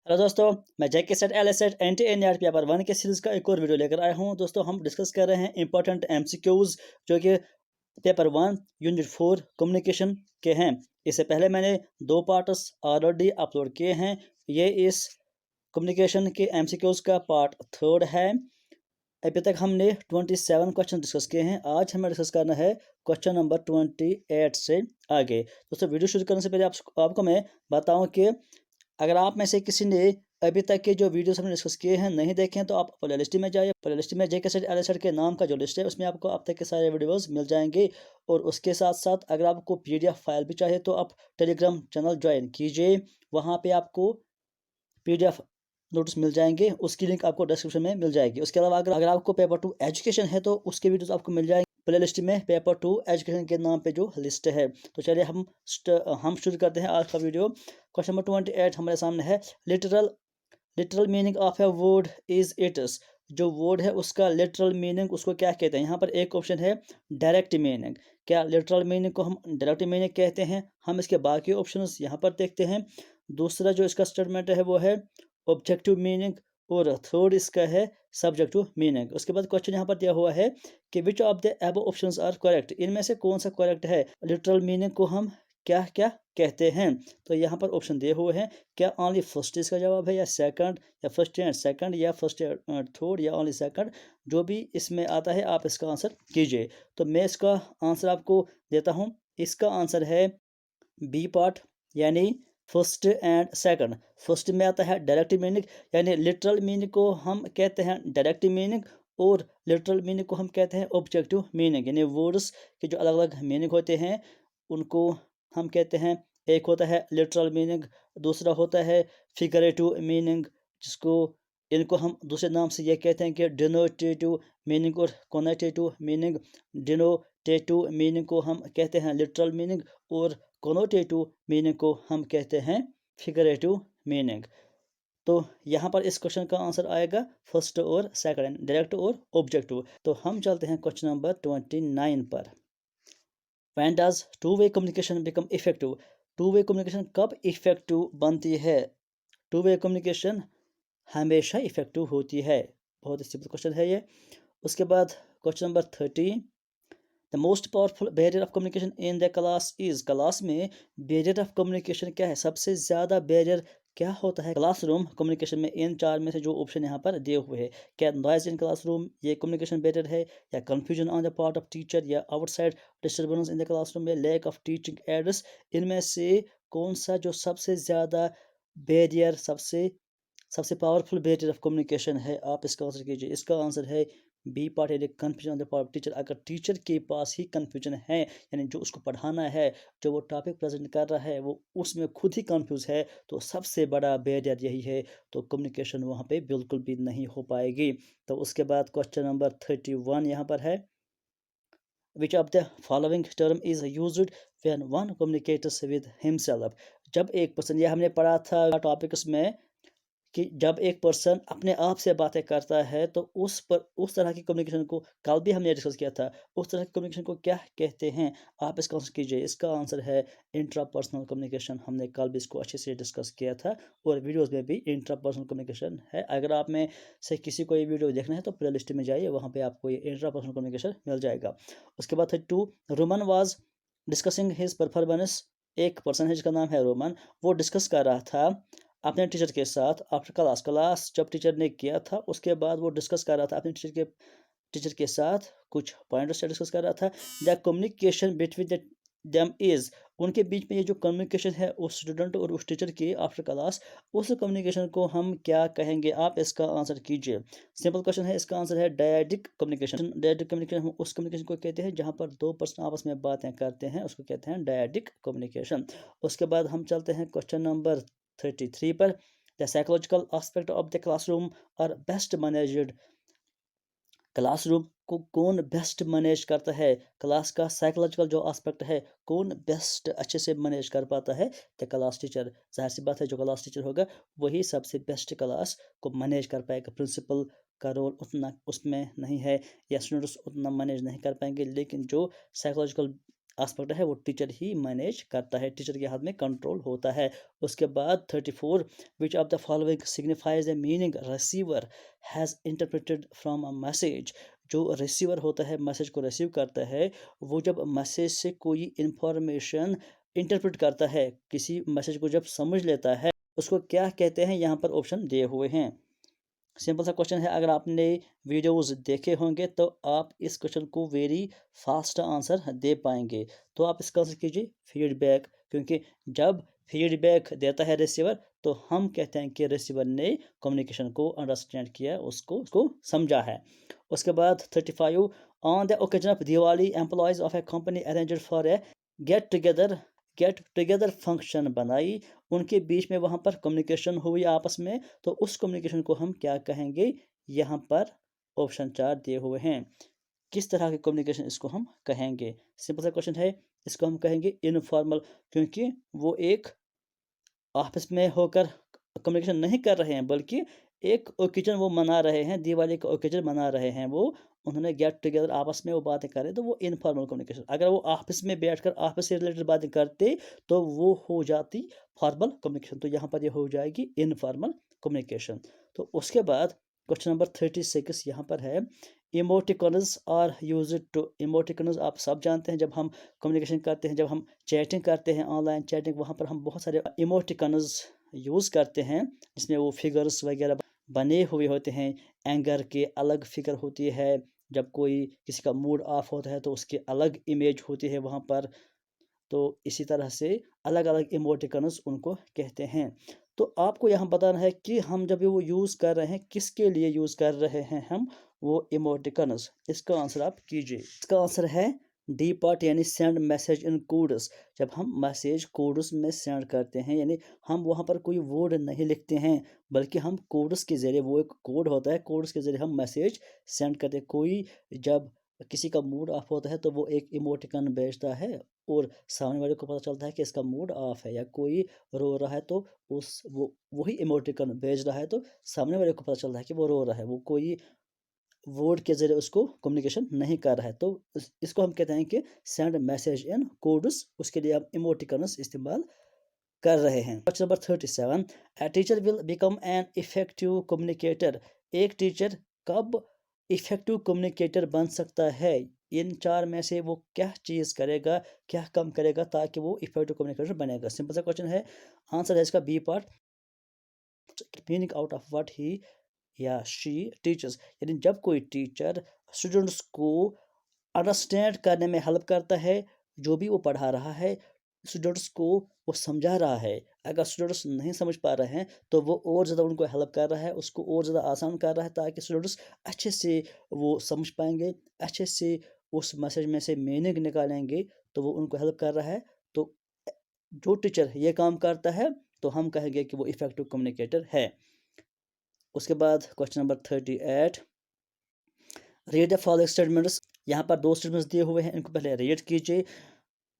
Hello दोस्तों, मैं JK SET L S SET N T N R paper 1 के series का एक और वीडियो लेकर आया हूं। दोस्तों, हम डिस्कस कर रहे हैं इंपॉर्टेंट एमसीक्यूज़ जो कि पेपर 1 यूनिट 4 कम्युनिकेशन के हैं। इससे पहले मैंने 2 पार्ट्स ऑलरेडी अपलोड किए हैं। ये इस कम्युनिकेशन के एमसीक्यूज़ का पार्ट 3 है। अभी तक हमने 27 क्वेश्चन डिस्कस किए हैं। आज हमें डिस्कस करना है क्वेश्चन नंबर 28 से आगे। दोस्तों, वीडियो शुरू करने से पहले आपको मैं बताऊं कि अगर आप में से किसी ने अभी तक के जो वीडियोस हमने डिस्कस किए हैं नहीं देखे हैं, तो आप प्ले लिस्ट में जाइए। प्ले लिस्ट में जेके सेट एल एस सेट के नाम का जो लिस्ट है उसमें आपको अब तक के सारे वीडियोस मिल जाएंगे। और उसके साथ साथ अगर आपको पीडीएफ फाइल भी चाहिए तो आप टेलीग्राम चैनल ज्वाइन कीजिए। वहाँ पे आपको पीडीएफ नोट्स मिल जाएंगे, उसकी लिंक आपको डिस्क्रिप्शन में मिल जाएगी। उसके अलावा अगर आपको पेपर 2 एजुकेशन है तो उसके वीडियोस आपको मिल जाएंगे प्ले लिस्ट में। पेपर 2 एजुकेशन के नाम पे जो लिस्ट है। तो चलिए हम शुरू करते हैं आज का वीडियो। क्वेश्चन नंबर 28 हमारे सामने है। Literal literal meaning of a word is it's. जो वर्ड है उसका लिटरल मीनिंग उसको क्या कहते हैं। यहाँ पर एक ऑप्शन है डायरेक्ट मीनिंग। क्या लिटरल मीनिंग को हम डायरेक्ट मीनिंग कहते हैं? हम इसके बाकी ऑप्शंस यहाँ पर देखते हैं। दूसरा जो इसका स्टेटमेंट है वो है ऑब्जेक्टिव मीनिंग। और थर्ड इसका है सब्जेक्टिव मीनिंग। उसके बाद क्वेश्चन यहाँ पर दिया हुआ है कि which of the above options are correct. इनमें से कौन सा करेक्ट है? लिटरल मीनिंग को हम क्या क्या कहते हैं? तो यहाँ पर ऑप्शन दिए हुए हैं। क्या ओनली फर्स्ट इसका जवाब है, या सेकंड, या फर्स्ट एंड सेकंड, या फर्स्ट एंड थर्ड, या ओनली सेकंड? जो भी इसमें आता है आप इसका आंसर कीजिए। तो मैं इसका आंसर आपको देता हूँ। इसका आंसर है बी पार्ट, यानी फर्स्ट एंड सेकंड। फर्स्ट में आता है डायरेक्ट मीनिंग, यानी लिटरल मीनिंग को हम कहते हैं डायरेक्ट मीनिंग, और लिटरल मीनिंग को हम कहते हैं ऑब्जेक्टिव मीनिंग। यानी वर्ड्स के जो अलग अलग मीनिंग होते हैं उनको हम कहते हैं। एक होता है लिटरल मीनिंग, दूसरा होता है फिगरेटिव मीनिंग, जिसको इनको हम दूसरे नाम से ये कहते हैं कि डिनोटेटिव मीनिंग और कोनोटेटिव मीनिंग। डिनोटेटिव मीनिंग को हम कहते हैं लिटरल मीनिंग, और कोनोटेटिव मीनिंग को हम कहते हैं फिगरेटिव मीनिंग। तो यहाँ पर इस क्वेश्चन का आंसर आएगा फर्स्ट और सेकंड, डायरेक्ट और ऑब्जेक्टिव। तो हम चलते हैं क्वेश्चन नंबर 29 पर। When does two-way communication become effective? Two way communication कब इफेक्टिव बनती है? टू वे कम्युनिकेशन हमेशा इफेक्टिव होती है। बहुत ही सिंपल क्वेश्चन है ये। उसके बाद question number 30। The most powerful barrier of communication in the class is. Class में बैरियर ऑफ कम्युनिकेशन क्या है? सबसे ज़्यादा बैरियर क्या होता है क्लासरूम कम्युनिकेशन में? इन चार में से जो ऑप्शन यहाँ पर दिए हुए हैं, क्या नॉइज इन क्लासरूम ये कम्युनिकेशन बैरियर है, या confusion on the part of teacher, या outside disturbance in the classroom में लैक ऑफ टीचिंग एड्स? इनमें से कौन सा जो सबसे ज़्यादा बैरियर, सबसे सबसे पावरफुल बैरियर ऑफ कम्युनिकेशन है? आप इसका आंसर कीजिए। इसका आंसर है बी पार्ट, यानी confusion on the part of teacher. अगर टीचर के पास ही कन्फ्यूजन है, यानी जो उसको पढ़ाना है, जो वो टॉपिक प्रेजेंट कर रहा है, वो उसमें खुद ही कन्फ्यूज है, तो सबसे बड़ा बैरियर यही है। तो कम्युनिकेशन वहाँ पे बिल्कुल भी नहीं हो पाएगी। तो उसके बाद क्वेश्चन नंबर 31 यहाँ पर है। विच of the following term is used when one communicates with himself. जब एक पर्सन, यह हमने पढ़ा था टॉपिक्स में, कि जब एक पर्सन अपने आप से बातें करता है तो उस तरह की कम्युनिकेशन को कल भी हमने डिस्कस किया था। उस तरह की कम्युनिकेशन को क्या कहते हैं? आप इसका आंसर कीजिए। इसका आंसर है इंट्रापर्सनल कम्युनिकेशन। हमने कल भी इसको अच्छे से डिस्कस किया था, और वीडियोस में भी इंट्रापर्सनल कम्युनिकेशन है। अगर आप में से किसी को ये वीडियो देखना है तो प्ले लिस्ट में जाइए, वहाँ पर आपको ये इंट्रापर्सनल कम्युनिकेशन मिल जाएगा। उसके बाद 2 Roman was discussing his performance. एक पर्सन है जिसका नाम है रोमन, वो डिस्कस कर रहा था अपने टीचर के साथ आफ्टर क्लास जब टीचर ने किया था उसके बाद वो डिस्कस कर रहा था अपने टीचर के साथ कुछ पॉइंट्स डिस्कस कर रहा था। The communication between them is. उनके बीच में ये जो कम्युनिकेशन है उस स्टूडेंट और उस टीचर की आफ्टर क्लास, उस कम्युनिकेशन को हम क्या कहेंगे? आप इसका आंसर कीजिए। सिंपल क्वेश्चन है, इसका आंसर है डायडिक कम्युनिकेशन। डायडिक कम्युनिकेशन हम उस कम्युनिकेशन को कहते हैं जहाँ पर दो पर्सन आपस में बातें करते हैं, उसको कहते हैं डायडिक कम्युनिकेशन। उसके बाद हम चलते हैं क्वेश्चन नंबर 33 पर। The psychological aspect of the classroom are best managed. Classroom को कौन बेस्ट मैनेज करता है? क्लास का साइकोलॉजिकल जो एस्पेक्ट है, कौन बेस्ट अच्छे से मैनेज कर पाता है? The class teacher. जाहिर सी बात है, जो क्लास टीचर होगा वही सबसे बेस्ट क्लास को मैनेज कर पाएगा। प्रिंसिपल का रोल उतना उसमें नहीं है, या स्टूडेंट्स उतना मैनेज नहीं कर पाएंगे, लेकिन जो साइकोलॉजिकल एस्पेक्ट है वो टीचर ही मैनेज करता है, टीचर के हाथ में कंट्रोल होता है। उसके बाद 34, विच of the following signifies the meaning receiver has interpreted from a message. जो रिसीवर होता है, मैसेज को रिसीव करता है, वो जब मैसेज से कोई इंफॉर्मेशन इंटरप्रेट करता है, किसी मैसेज को जब समझ लेता है, उसको क्या कहते हैं, यहाँ पर ऑप्शन दिए हुए हैं। सिंपल सा क्वेश्चन है, अगर आपने वीडियोस देखे होंगे तो आप इस क्वेश्चन को वेरी फास्ट आंसर दे पाएंगे। तो आप इसका आंसर कीजिए फीडबैक, क्योंकि जब फीडबैक देता है रिसीवर तो हम कहते हैं कि रिसीवर ने कम्युनिकेशन को अंडरस्टैंड किया, उसको समझा है। उसके बाद 35, on the occasion of Diwali employees of A company arranged for a get together function बनाई, उनके बीच में वहाँ पर कम्युनिकेशन हुई आपस में, तो उस कम्युनिकेशन को हम क्या कहेंगे, यहाँ पर ऑप्शन 4 दिए हुए हैं। किस तरह के कम्युनिकेशन इसको हम कहेंगे? सिंपल सा क्वेश्चन है, इसको हम कहेंगे इनफॉर्मल, क्योंकि वो एक आपस में होकर कम्युनिकेशन नहीं कर रहे हैं, बल्कि एक ओकेजन वो मना रहे हैं, दिवाली का ओकेजन मना रहे हैं, वो उन्होंने गेट टुगेदर आपस में वो बातें कर रहे हैं, तो वो इनफॉर्मल कम्युनिकेशन। अगर वो आपस में बैठकर आपस से रिलेटेड बातें करते तो वो हो जाती फॉर्मल कम्युनिकेशन, तो यहाँ पर ये हो जाएगी इनफॉर्मल कम्युनिकेशन। तो उसके बाद क्वेश्चन नंबर 36 यहाँ पर है, emoticons are use to, emoticons आप सब जानते हैं, जब हम कम्युनिकेशन करते हैं, जब हम चैटिंग करते हैं, ऑनलाइन चैटिंग, वहाँ पर हम बहुत सारे इमोटिकॉन्स यूज़ करते हैं, जिसमें वो फिगर्स वगैरह बने हुए होते हैं। एंगर के अलग फिगर होती है, जब कोई किसी का मूड ऑफ होता है तो उसकी अलग इमेज होती है वहाँ पर। तो इसी तरह से अलग अलग इमोटिकॉन्स उनको कहते हैं। तो आपको यहाँ बताना है कि हम जब वो यूज़ कर रहे हैं, किसके लिए यूज़ कर रहे हैं हम वो इमोटिकॉन्स। इसका आंसर आप कीजिए। इसका आंसर है डी पार्ट, यानी सेंड मैसेज इन कोड्स। जब हम मैसेज कोड्स में सेंड करते हैं, यानी हम वहाँ पर कोई वर्ड नहीं लिखते हैं, बल्कि हम कोड्स के ज़रिए, वो एक कोड होता है, कोड्स के ज़रिए हम मैसेज सेंड करते हैं। कोई जब किसी का मूड ऑफ होता है तो वो एक इमोटिकॉन भेजता है और सामने वाले को पता चलता है कि इसका मूड ऑफ है, या कोई रो रहा है तो उस वो वही इमोटिकॉन भेज रहा है, तो सामने वाले को पता चलता है कि वो रो रहा है, वो कोई वर्ड के ज़रिए उसको कम्युनिकेशन नहीं कर रहा है। तो इसको हम कहते हैं कि सेंड मैसेज इन कोड्स, उसके लिए हम इमोटिकॉन्स इस्तेमाल कर रहे हैं। Question number 37, a teacher will become an effective communicator. एक टीचर कब इफेक्टिव कम्युनिकेटर बन सकता है? इन 4 में से वो क्या चीज़ करेगा, क्या काम करेगा ताकि वो इफेक्टिव कम्युनिकेटर बनेगा? सिंपल सा क्वेश्चन है, आंसर है इसका B part, meaning out of what he या शी टीचर्स। यानी जब कोई टीचर स्टूडेंट्स को अंडरस्टैंड करने में हेल्प करता है, जो भी वो पढ़ा रहा है, स्टूडेंट्स को वो समझा रहा है। अगर स्टूडेंट्स नहीं समझ पा रहे हैं तो वो और ज़्यादा उनको हेल्प कर रहा है, उसको और ज़्यादा आसान कर रहा है, ताकि स्टूडेंट्स अच्छे से वो समझ पाएंगे, अच्छे से उस मैसेज में से मीनिंग निकालेंगे, तो वो उनको हेल्प कर रहा है। तो जो टीचर ये काम करता है तो हम कहेंगे कि वो इफेक्टिव कम्युनिकेटर है। उसके बाद question number 38, read the following statements. यहाँ पर 2 स्टेटमेंट्स दिए हुए हैं, इनको पहले रीड कीजिए।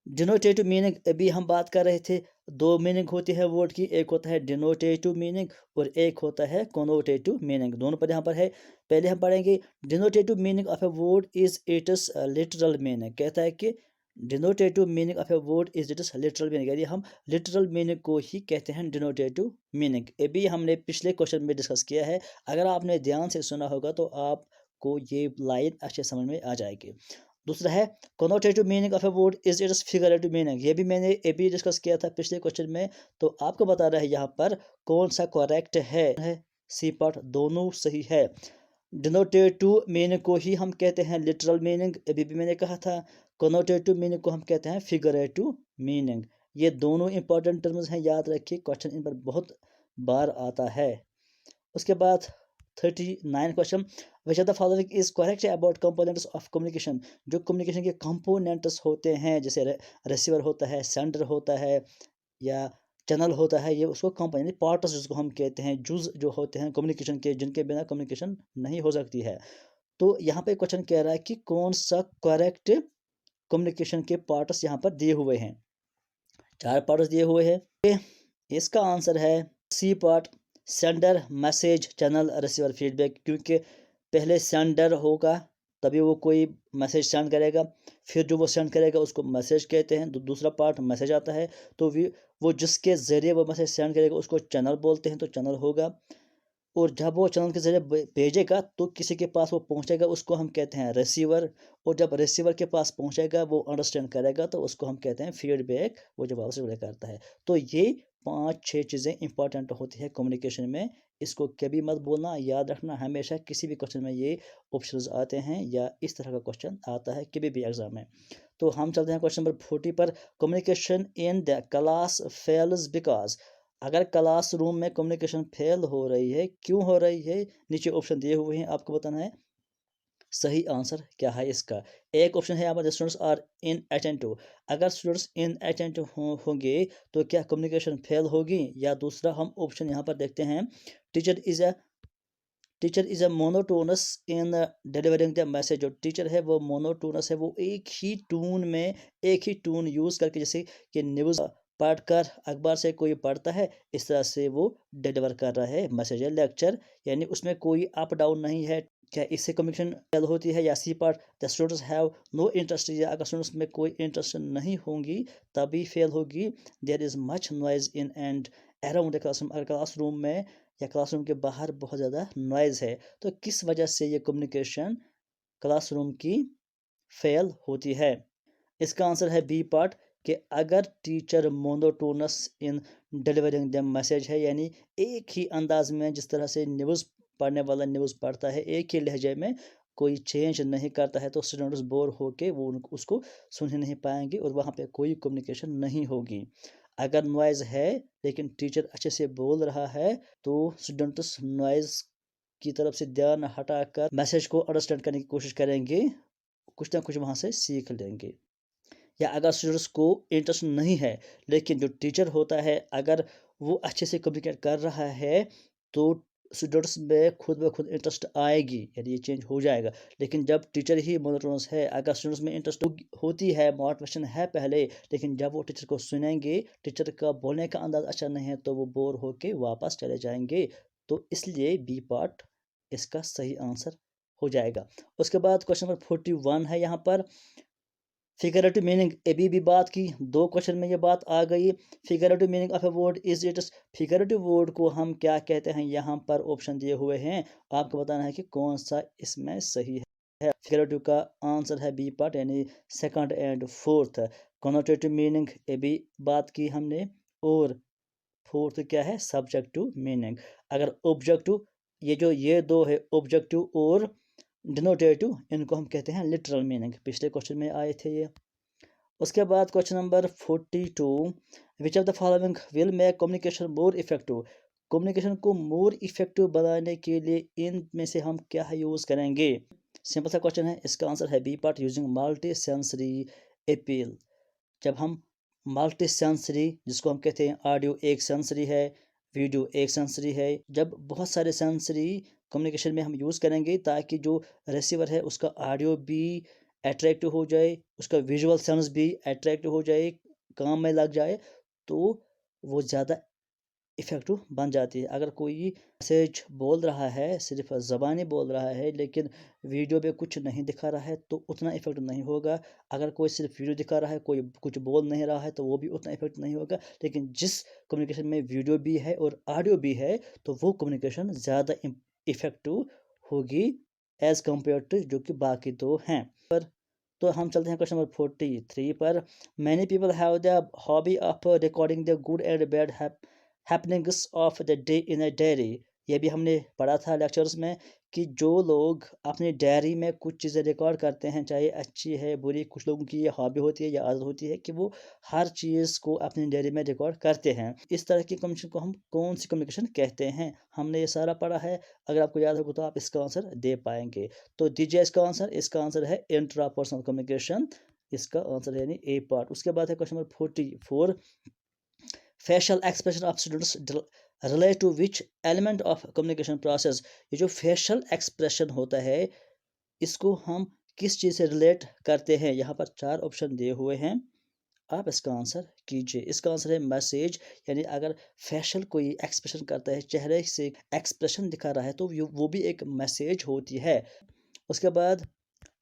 डिनोटेटिव मीनिंग, अभी हम बात कर रहे थे, 2 मीनिंग होती है वर्ड की, एक होता है डिनोटेटिव मीनिंग और एक होता है कोनोटेटिव मीनिंग। दोनों पर यहाँ पर है। पहले हम पढ़ेंगे denotative meaning of a word is its literal meaning. कहता है कि denotative meaning of a word is its literal meaning, यानी हम लिटरल मीनिंग को ही कहते हैं डिनोटेटिव मीनिंग। अभी हमने पिछले क्वेश्चन में डिस्कस किया है, अगर आपने ध्यान से सुना होगा तो आपको ये लाइन अच्छे समझ में आ जाएगी। दूसरा है connotative meaning of a word is it's figurative meaning. ये भी मैंने अभी डिस्कस किया था पिछले क्वेश्चन में, तो आपको बता रहा है यहाँ पर कौन सा करेक्ट है। सी पार्ट दोनों सही है। डिनोटेटिव मीनिंग को ही हम कहते हैं लिटरल मीनिंग, अभी भी मैंने कहा था। कोनोटेटिव मीनिंग को हम कहते हैं फिगरेटिव मीनिंग। ये दोनों इंपॉर्टेंट टर्म्स हैं, याद रखिए, क्वेश्चन इन पर बहुत बार आता है। उसके बाद 39 question, which of the following is correct about components of communication. जो कम्युनिकेशन के कंपोनेंट्स होते हैं, जैसे रिसीवर होता है, सेंडर होता है, या चैनल होता है, ये उसको कंपोनेंट पार्ट्स जिसको हम कहते हैं, जुज जो होते हैं कम्युनिकेशन के, जिनके बिना कम्युनिकेशन नहीं हो सकती है। तो यहाँ पे क्वेश्चन कह रहा है कि कौन सा करेक्ट कम्युनिकेशन के पार्ट्स यहाँ पर दिए हुए हैं। 4 पार्ट्स दिए हुए हैं। इसका आंसर है C part, sender, message, channel, receiver, feedback. क्योंकि पहले सेंडर होगा तभी वो कोई मैसेज सेंड करेगा, फिर जो वो सेंड करेगा उसको मैसेज कहते हैं, दूसरा पार्ट मैसेज आता है, तो वो जिसके ज़रिए वो मैसेज सेंड करेगा उसको चैनल बोलते हैं, तो चैनल होगा। और जब वो चैनल के ज़रिए भेजेगा तो किसी के पास वो पहुंचेगा, उसको हम कहते हैं रिसीवर। और जब रिसीवर के पास पहुंचेगा वो अंडरस्टैंड करेगा तो उसको हम कहते हैं फीडबैक, वो जब वापस रिप्लाई करता है। तो ये 5-6 चीज़ें इंपॉर्टेंट होती है कम्युनिकेशन में। इसको कभी मत बोलना, याद रखना हमेशा। किसी भी क्वेश्चन में ये ऑप्शंस आते हैं या इस तरह का क्वेश्चन आता है कभी भी एग्जाम में। तो हम चलते हैं क्वेश्चन नंबर 40 पर। Communication in the class fails because. अगर क्लासरूम में कम्युनिकेशन फेल हो रही है, क्यों हो रही है? नीचे ऑप्शन दिए हुए हैं, आपको बताना है सही आंसर क्या है इसका। एक ऑप्शन है यहाँ पर स्टूडेंट्स आर इन अटेंटिव। अगर स्टूडेंट्स इन अटेंटिव होंगे तो क्या कम्युनिकेशन फेल होगी? या दूसरा हम ऑप्शन यहाँ पर देखते हैं, teacher is a teacher is a monotonous in delivering the message. जो टीचर है वो मोनोटोनस है, वो एक ही टून में, एक ही टून यूज़ करके, जैसे कि न्यूज़ पढ़कर अखबार से कोई पढ़ता है इस तरह से वो डिलीवर कर रहा है मैसेज या लेक्चर, यानी उसमें कोई अप डाउन नहीं है। क्या इससे कम्युनिकेशन फेल होती है? या C part, the students have no interest, या अगर स्टूडेंट्स में कोई इंटरेस्ट नहीं होंगी तभी फेल होगी। There is much noise in and around the classroom. अगर क्लासरूम में या क्लासरूम के बाहर बहुत ज़्यादा नॉइज़ है तो किस वजह से ये कम्युनिकेशन क्लासरूम की फेल होती है? इसका आंसर है बी पार्ट, कि अगर teacher monotonous in delivering the message है, यानी एक ही अंदाज में जिस तरह से न्यूज़ पढ़ने वाला न्यूज़ पढ़ता है, एक ही लहजे में कोई चेंज नहीं करता है, तो स्टूडेंट्स बोर होके वो उसको सुन ही नहीं पाएंगे और वहाँ पे कोई कम्युनिकेशन नहीं होगी। अगर नॉइज़ है लेकिन टीचर अच्छे से बोल रहा है तो स्टूडेंट्स नॉइज़ की तरफ से ध्यान हटाकर मैसेज को अंडरस्टैंड करने की कोशिश करेंगे, कुछ ना कुछ वहाँ से सीख लेंगे। या अगर स्टूडेंट्स को इंटरेस्ट नहीं है लेकिन जो टीचर होता है अगर वो अच्छे से कम्युनिकेट कर रहा है तो स्टूडेंट्स में खुद ब खुद इंटरेस्ट आएगी, यानी ये चेंज हो जाएगा। लेकिन जब टीचर ही मोनोटोनस है, अगर स्टूडेंट्स में इंटरेस्ट होती है, मोटिवेशन है पहले, लेकिन जब वो टीचर को सुनेंगे, टीचर का बोलने का अंदाज अच्छा नहीं है तो वो बोर होके वापस चले जाएंगे। तो इसलिए बी पार्ट इसका सही आंसर हो जाएगा। उसके बाद क्वेश्चन नंबर 41 है यहाँ पर, फिगरेटिव मीनिंग। अभी भी बात की, 2 क्वेश्चन में ये बात आ गई। Figurative meaning of a word is it's. Figurative word को हम क्या कहते हैं? यहाँ पर ऑप्शन दिए हुए हैं, आपको बताना है कि कौन सा इसमें सही है। फिगरेटिव का आंसर है बी पार्ट, यानी second and fourth. Connotative meaning अभी बात की हमने, और फोर्थ क्या है? Subjective meaning. अगर ऑब्जेक्टिव, ये दो है ऑब्जेक्टिव और डिनोटेटिव, इनको हम कहते हैं लिटरल मीनिंग। पिछले क्वेश्चन में आए थे ये। उसके बाद question number 42, which of the following will make communication more effective. Communication को मोर इफेक्टिव बनाने के लिए इनमें से हम क्या यूज़ करेंगे? सिंपल सा क्वेश्चन है, इसका आंसर है B part, using multi sensory appeal. जब हम मल्टी सेंसरी, जिसको हम कहते हैं ऑडियो एक सेंसरी है, वीडियो एक सेंसरी है, जब बहुत सारे सेंसरी कम्युनिकेशन में हम यूज़ करेंगे ताकि जो रिसीवर है उसका ऑडियो भी अट्रैक्टिव हो जाए, उसका विजुअल सेंस भी अट्रैक्टिव हो जाए, काम में लग जाए, तो वो ज़्यादा इफ़ेक्टिव बन जाती है। अगर कोई मैसेज बोल रहा है, सिर्फ ज़बानी बोल रहा है, लेकिन वीडियो में कुछ नहीं दिखा रहा है तो उतना इफ़ेक्टिव नहीं होगा। अगर कोई सिर्फ वीडियो दिखा रहा है, कोई कुछ बोल नहीं रहा है, तो वो भी उतना इफ़ेक्टिव नहीं होगा। लेकिन जिस कम्युनिकेशन में वीडियो भी है और ऑडियो भी है तो वो कम्युनिकेशन ज़्यादा इफ़ेक्टिव होगी एज़ कम्पेयर टू जो कि बाकी दो हैं। तो हम चलते हैं क्वेश्चन नंबर 43 पर। Many people have the hobby of recording the good and bad happenings of the day in a diary. ये भी हमने पढ़ा था लेक्चर्स में कि जो लोग अपनी डायरी में कुछ चीज़ें रिकॉर्ड करते हैं, चाहे अच्छी है बुरी, कुछ लोगों की ये हॉबी होती है या आदत होती है कि वो हर चीज़ को अपनी डायरी में रिकॉर्ड करते हैं। इस तरह की कम्युनिकेशन को हम कौन सी कम्युनिकेशन कहते हैं? हमने ये सारा पढ़ा है, अगर आपको याद होगा तो आप इसका आंसर दे पाएंगे। तो दीजिए इसका आंसर। इसका आंसर है इंट्रापर्सनल कम्युनिकेशन, इसका आंसर है यानी ए पार्ट। उसके बाद है question number 44, facial expression of students relate to which element of communication process. ये जो फेशियल एक्सप्रेशन होता है इसको हम किस चीज़ से रिलेट करते हैं? यहाँ पर 4 ऑप्शन दिए हुए हैं, आप इसका आंसर कीजिए। इसका आंसर है मैसेज, यानी अगर फेशियल कोई एक्सप्रेशन करता है, चेहरे से एक्सप्रेशन दिखा रहा है, तो वो भी एक मैसेज होती है। उसके बाद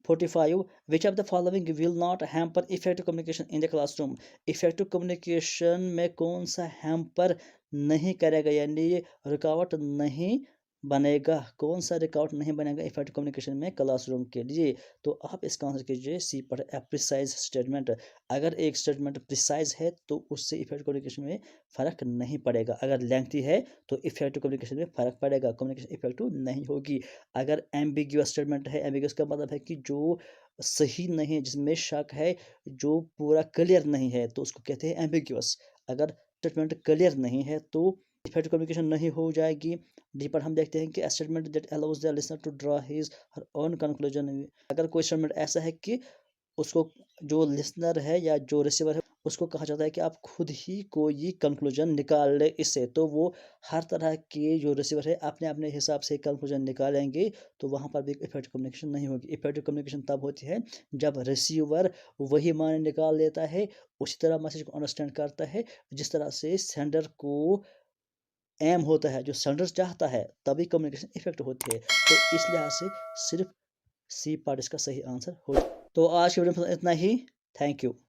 45. Which of the following will not hamper effective communication in the classroom? Effective communication में कौन सा hamper नहीं करेगा, यानी ये रुकावट नहीं बनेगा? कौन सा रुकावट नहीं बनेगा इफेक्टिव कम्युनिकेशन में क्लासरूम के लिए? तो आप इसका आंसर कीजिए सी पर प्रिसाइज स्टेटमेंट। अगर एक स्टेटमेंट प्रिसाइज है तो उससे इफेक्टिव कम्युनिकेशन में फ़र्क नहीं पड़ेगा। अगर लेंथी है तो इफेक्टिव कम्युनिकेशन में फ़र्क पड़ेगा, कम्युनिकेशन इफेक्टिव नहीं होगी। अगर एम्बिग्यूअस स्टेटमेंट है, एम्बिग्यूअस का मतलब है कि जो सही नहीं है, जिसमें शक है, जो पूरा क्लियर नहीं है, तो उसको कहते हैं एम्बिग्यूअस। अगर स्टेटमेंट क्लियर नहीं है तो इफेक्टिव कम्युनिकेशन नहीं हो जाएगी। डी पर हम देखते हैं कि statement that allows the listener to draw his her own conclusion. अगर कोई स्टेटमेंट ऐसा है कि उसको जो लिसनर है या जो रिसीवर है उसको कहा जाता है कि आप खुद ही कोई कंक्लूजन निकाल ले इससे, तो वो हर तरह के जो रिसीवर है अपने अपने हिसाब से कंक्लूजन निकालेंगे, तो वहाँ पर भी इफेक्टिव कम्युनिकेशन नहीं होगी। इफेक्टिव कम्युनिकेशन तब होती है जब रिसीवर वही माने निकाल लेता है, उसी तरह मैसेज को अंडरस्टैंड करता है जिस तरह से सेंडर को एम होता है, जो सेंडर चाहता है, तभी कम्युनिकेशन इफेक्टिव होती है। तो इस लिहाज से सिर्फ सी पार्ट इसका सही आंसर हो। तो आज की वीडियो में इतना ही। Thank you.